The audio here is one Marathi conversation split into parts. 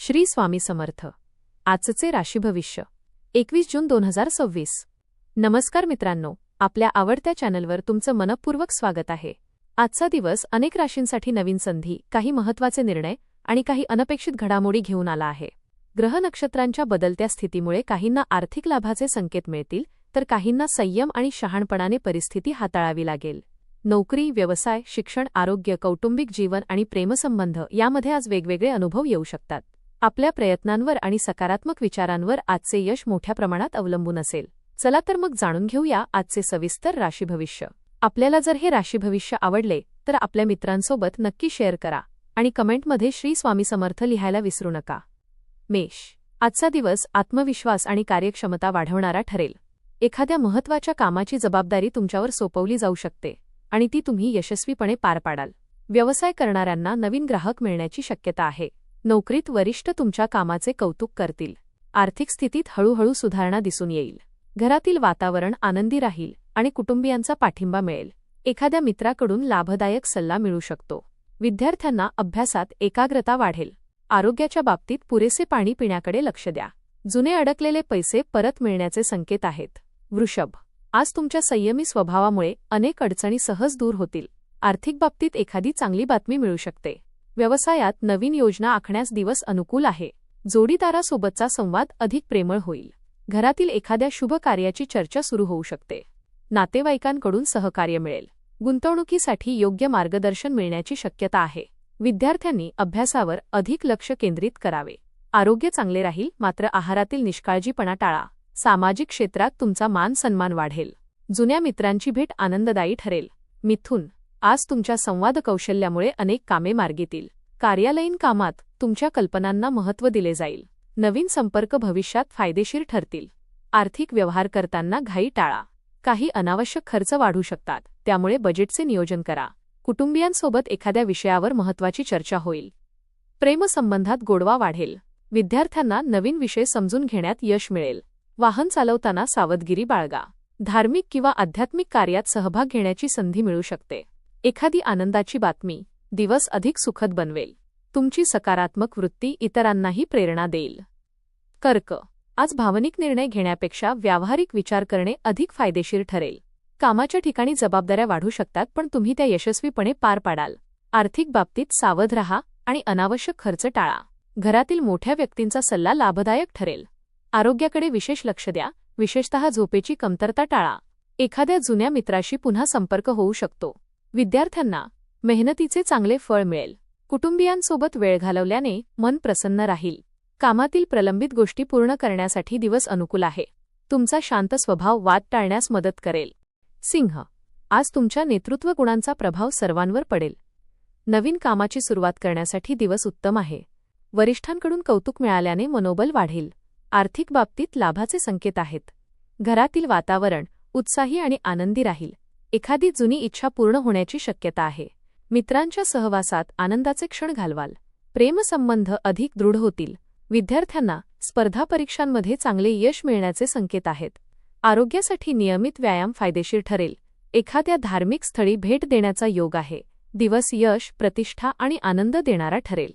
श्री स्वामी समर्थ. आजचे राशी भविष्य 21 जून 2026. नमस्कार मित्रांनो, आपल्या आवडत्या चॅनलवर तुमचं मनपूर्वक स्वागत आहे. आजचा दिवस अनेक राशींसाठी नवीन संधी, काही महत्त्वाचे निर्णय आणि काही अनपेक्षित घडामोडी घेऊन आला आहे. ग्रह नक्षत्रांच्या बदलत्या स्थितीमुळे काहींना आर्थिक लाभाचे संकेत मिळतील, तर काहींना संयम आणि शहाणपणाने परिस्थिती हाताळावी लागेल. नोकरी, व्यवसाय, शिक्षण, आरोग्य, कौटुंबिक जीवन आणि प्रेमसंबंध यामध्ये आज वेगवेगळे अनुभव येऊ शकतात. आपल्या प्रयत्नांवर आणि सकारात्मक विचारांवर आजचे यश मोठ्या प्रमाणात अवलंबून असेल. चला तर मग जाणून घेऊया आजचे सविस्तर राशी भविष्य. आपल्याला जर हे राशी भविष्य आवडले तर आपल्या मित्रांसोबत नक्की शेअर करा आणि कमेंटमध्ये श्री स्वामी समर्थ लिहायला विसरू नका. मेष. आजचा दिवस आत्मविश्वास आणि कार्यक्षमता वाढवणारा ठरेल. एखाद्या महत्त्वाच्या कामाची जबाबदारी तुमच्यावर सोपवली जाऊ शकते आणि ती तुम्ही यशस्वीपणे पार पाडाल. व्यवसाय करणाऱ्यांना नवीन ग्राहक मिळण्याची शक्यता आहे. नोकरीत वरिष्ठ तुमच्या कामाचे कौतुक करतील. आर्थिक स्थितीत हळूहळू सुधारणा दिसून येईल. घरातील वातावरण आनंदी राहील आणि कुटुंबियांचा पाठिंबा मिळेल. एखाद्या मित्राकडून लाभदायक सल्ला मिळू शकतो. विद्यार्थ्यांना अभ्यासात एकाग्रता वाढेल. आरोग्याच्या बाबतीत पुरेसे पाणी पिण्याकडे लक्ष द्या. जुने अडकलेले पैसे परत मिळण्याचे संकेत आहेत. वृषभ. आज तुमच्या संयमी स्वभावामुळे अनेक अडचणी सहज दूर होतील. आर्थिक बाबतीत एखादी चांगली बातमी मिळू शकते. व्यवसायात नवीन योजना आखण्यास दिवस अनुकूल आहे. जोडीदारासोबतचा संवाद अधिक प्रेमळ होईल. घरातील एखाद्या शुभ कार्याची चर्चा सुरू होऊ शकते. नातेवाईकांकडून सहकार्य मिळेल. गुंतवणुकीसाठी योग्य मार्गदर्शन मिळण्याची शक्यता आहे. विद्यार्थ्यांनी अभ्यासावर अधिक लक्ष केंद्रित करावे. आरोग्य चांगले राहील, मात्र आहारातील निष्काळजीपणा टाळा. सामाजिक क्षेत्रात तुमचा मान सन्मान वाढेल. जुन्या मित्रांची भेट आनंददायी ठरेल. मिथुन. आज तुमच्या संवाद कौशल्यामुळे अनेक कामे मार्गीतील. कार्यालयीन कामात तुमच्या कल्पनांना महत्त्व दिले जाईल. नवीन संपर्क भविष्यात फायदेशीर ठरतील. आर्थिक व्यवहार करताना घाई टाळा. काही अनावश्यक खर्च वाढू शकतात, त्यामुळे बजेटचे नियोजन करा. कुटुंबियांसोबत एखाद्या विषयावर महत्त्वाची चर्चा होईल. प्रेमसंबंधात गोडवा वाढेल. विद्यार्थ्यांना नवीन विषय समजून घेण्यात यश मिळेल. वाहन चालवताना सावधगिरी बाळगा. धार्मिक किंवा आध्यात्मिक कार्यात सहभाग घेण्याची संधी मिळू शकते. एखादी आनंदाची बातमी दिवस अधिक सुखद बनवेल. तुमची सकारात्मक वृत्ती इतरांनाही प्रेरणा देईल. कर्क. आज भावनिक निर्णय घेण्यापेक्षा व्यावहारिक विचार करणे अधिक फायदेशीर ठरेल. कामाच्या ठिकाणी जबाबदाऱ्या वाढू शकतात, पण तुम्ही त्या यशस्वीपणे पार पाडाल. आर्थिक बाबतीत सावध रहा आणि अनावश्यक खर्च टाळा. घरातील मोठ्या व्यक्तींचा सल्ला लाभदायक ठरेल. आरोग्याकडे विशेष लक्ष द्या, विशेषतः झोपेची कमतरता टाळा. एखाद्या जुन्या मित्राशी पुन्हा संपर्क होऊ शकतो. विद्यार्थ्यांना मेहनतीचे चांगले फळ मिळेल. कुटुंबियांसोबत वेळ घालवल्याने मन प्रसन्न राहील. कामातील प्रलंबित गोष्टी पूर्ण करण्यासाठी दिवस अनुकूल आहे. तुमचा शांत स्वभाव वाद टाळण्यास मदत करेल. सिंह. आज तुमच्या नेतृत्व गुणांचा प्रभाव सर्वांवर पडेल. नवीन कामाची सुरुवात करण्यासाठी दिवस उत्तम आहे. वरिष्ठांकडून कौतुक मिळाल्याने मनोबल वाढेल. आर्थिक बाबतीत लाभाचे संकेत आहेत. घरातील वातावरण उत्साही आणि आनंदी राहील. एखादी जुनी इच्छा पूर्ण होण्याची शक्यता आहे. मित्रांच्या सहवासात आनंदाचे क्षण घालवाल. प्रेमसंबंध अधिक दृढ होतील. विद्यार्थ्यांना स्पर्धा परीक्षांमध्ये चांगले यश मिळण्याचे संकेत आहेत. आरोग्यासाठी नियमित व्यायाम फायदेशीर ठरेल. एखाद्या धार्मिक स्थळी भेट देण्याचा योग आहे. दिवस यश, प्रतिष्ठा आणि आनंद देणारा ठरेल.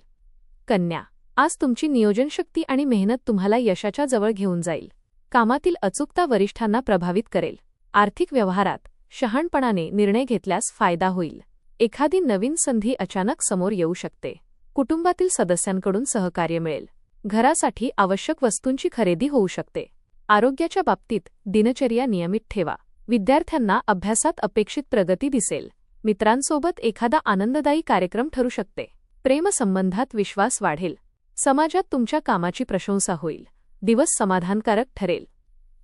कन्या. आज तुमची नियोजनशक्ती आणि मेहनत तुम्हाला यशाच्या जवळ घेऊन जाईल. कामातील अचूकता वरिष्ठांना प्रभावित करेल. आर्थिक व्यवहारात शहाणपणाने निर्णय घेतल्यास फायदा होईल. एखादी नवीन संधी अचानक समोर येऊ शकते. कुटुंबातील सदस्यांकडून सहकार्य मिळेल. घरासाठी आवश्यक वस्तूंची खरेदी होऊ शकते. आरोग्याच्या बाबतीत दिनचर्या नियमित ठेवा. विद्यार्थ्यांना अभ्यासात अपेक्षित प्रगती दिसेल. मित्रांसोबत एखादा आनंददायी कार्यक्रम ठरू शकते. प्रेमसंबंधात विश्वास वाढेल. समाजात तुमच्या कामाची प्रशंसा होईल. दिवस समाधानकारक ठरेल.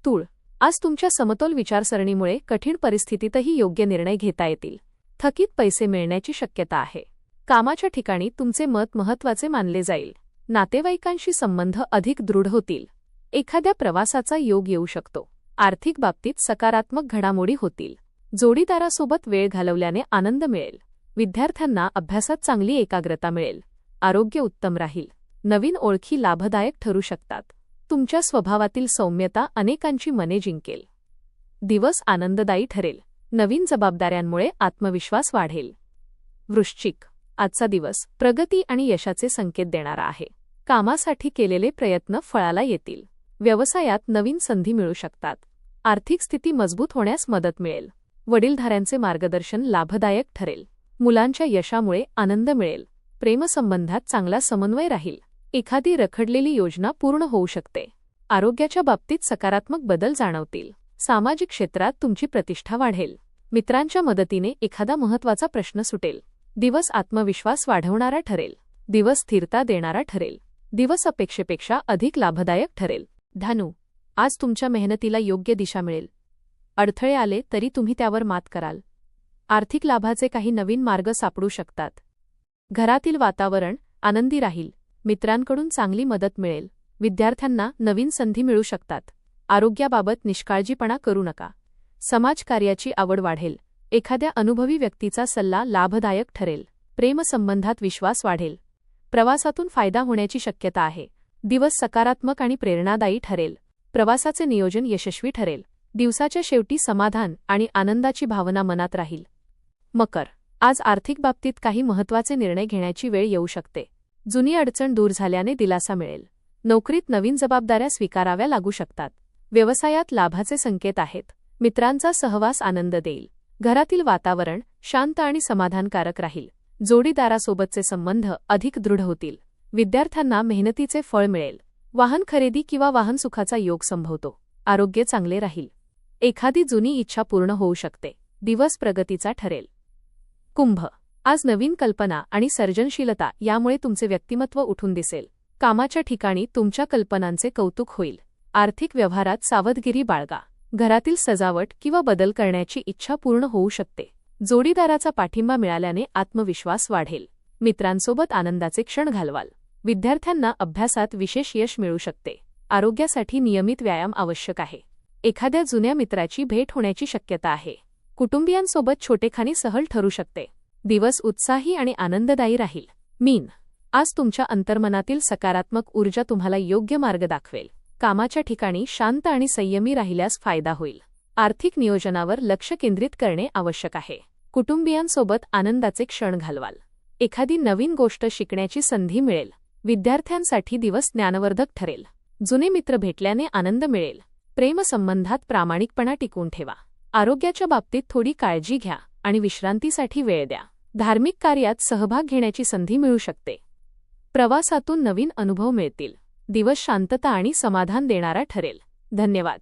तूळ. आज तुमच्या समतोल विचारसरणीमुळे कठीण परिस्थितीतही योग्य निर्णय घेता येतील. थकीत पैसे मिळण्याची शक्यता आहे. कामाच्या ठिकाणी तुमचे मत महत्त्वाचे मानले जाईल. नातेवाईकांशी संबंध अधिक दृढ होतील. एखाद्या प्रवासाचा योग येऊ शकतो. आर्थिक बाबतीत सकारात्मक घडामोडी होतील. जोडीदारासोबत वेळ घालवल्याने आनंद मिळेल. विद्यार्थ्यांना अभ्यासात चांगली एकाग्रता मिळेल. आरोग्य उत्तम राहील. नवीन ओळखी लाभदायक ठरू शकतात. तुमच्या स्वभावातील सौम्यता अनेकांची मने जिंकेल. दिवस आनंददायी ठरेल. नवीन जबाबदाऱ्यांमुळे आत्मविश्वास वाढेल. वृश्चिक. आजचा दिवस प्रगती आणि यशाचे संकेत देणारा आहे. कामासाठी केलेले प्रयत्न फळाला येतील. व्यवसायात नवीन संधी मिळू शकतात. आर्थिक स्थिती मजबूत होण्यास मदत मिळेल. वडीलधाऱ्यांचे मार्गदर्शन लाभदायक ठरेल. मुलांच्या यशामुळे आनंद मिळेल. प्रेमसंबंधात चांगला समन्वय राहील. एखादी रखडलेली योजना पूर्ण होऊ शकते. आरोग्याच्या बाबतीत सकारात्मक बदल जाणवतील. सामाजिक क्षेत्रात तुमची प्रतिष्ठा वाढेल. मित्रांच्या मदतीने एखादा महत्त्वाचा प्रश्न सुटेल. दिवस आत्मविश्वास वाढवणारा ठरेल. दिवस स्थिरता देणारा ठरेल. दिवस अपेक्षेपेक्षा अधिक लाभदायक ठरेल. धनु, आज तुमच्या मेहनतीला योग्य दिशा मिळेल. अडथळे आले तरी तुम्ही त्यावर मात कराल. आर्थिक लाभाचे काही नवीन मार्ग सापडू शकतात. घरातील वातावरण आनंदी राहील. मित्रांकडून चांगली मदत मिळेल. विद्यार्थ्यांना नवीन संधी मिळू शकतात. आरोग्याबाबत निष्काळजीपणा करू नका. समाजकार्याची आवड वाढेल. एखाद्या अनुभवी व्यक्तीचा सल्ला लाभदायक ठरेल. प्रेमसंबंधात विश्वास वाढेल. प्रवासातून फायदा होण्याची शक्यता आहे. दिवस सकारात्मक आणि प्रेरणादायी ठरेल. प्रवासाचे नियोजन यशस्वी ठरेल. दिवसाच्या शेवटी समाधान आणि आनंदाची भावना मनात राहील. मकर, आज आर्थिक बाबतीत काही महत्त्वाचे निर्णय घेण्याची वेळ येऊ शकते. जुनी अडचण दूर झाल्याने दिलासा मिळेल. नोकरीत नवीन जबाबदाऱ्या स्वीकाराव्या लागू शकतात. व्यवसायात लाभाचे संकेत आहेत. मित्रांचा सहवास आनंद देईल. घरातील वातावरण शांत आणि समाधानकारक राहील. जोडीदारासोबतचे संबंध अधिक दृढ होतील. विद्यार्थ्यांना मेहनतीचे फळ मिळेल. वाहन खरेदी किंवा वाहन सुखाचा योग संभवतो. आरोग्य चांगले राहील. एखादी जुनी इच्छा पूर्ण होऊ शकते. दिवस प्रगतीचा ठरेल. कुंभ, आज नवीन कल्पना आणि सर्जनशीलता यामुळे तुमचे व्यक्तिमत्व उठून दिसेल. कामाच्या ठिकाणी तुमच्या कल्पनांचे कौतुक होईल. आर्थिक व्यवहारात सावधगिरी बाळगा. घरातील सजावट किंवा बदल करण्याची इच्छा पूर्ण होऊ शकते. जोडीदाराचा पाठिंबा मिळाल्याने आत्मविश्वास वाढेल. मित्रांसोबत आनंदाचे क्षण घालवाल. विद्यार्थ्यांना अभ्यासात विशेष यश मिळू शकते. आरोग्यासाठी नियमित व्यायाम आवश्यक आहे. एखाद्या जुन्या मित्राची भेट होण्याची शक्यता आहे. कुटुंबियांसोबत छोटेखानी सहल ठरू शकते. दिवस उत्साही आणि आनंददायी राहील. मीन, आज तुमच्या अंतर्मनातील सकारात्मक ऊर्जा तुम्हाला योग्य मार्ग दाखवेल. कामाच्या ठिकाणी शांत आणि संयमी राहिल्यास फायदा होईल. आर्थिक नियोजनावर लक्ष केंद्रित करणे आवश्यक आहे. कुटुंबियांसोबत आनंदाचे क्षण घालवाल. एखादी नवीन गोष्ट शिकण्याची संधी मिळेल. विद्यार्थ्यांसाठी दिवस ज्ञानवर्धक ठरेल. जुने मित्र भेटल्याने आनंद मिळेल. प्रेमसंबंधात प्रामाणिकपणा टिकवून ठेवा. आरोग्याच्या बाबतीत थोडी काळजी घ्या आणि विश्रांतीसाठी वेळ द्या. धार्मिक कार्यात सहभाग घेण्याची संधी मिळू शकते. प्रवासातून नवीन अनुभव मिळतील. दिवस शांतता आणि समाधान देणारा ठरेल. धन्यवाद.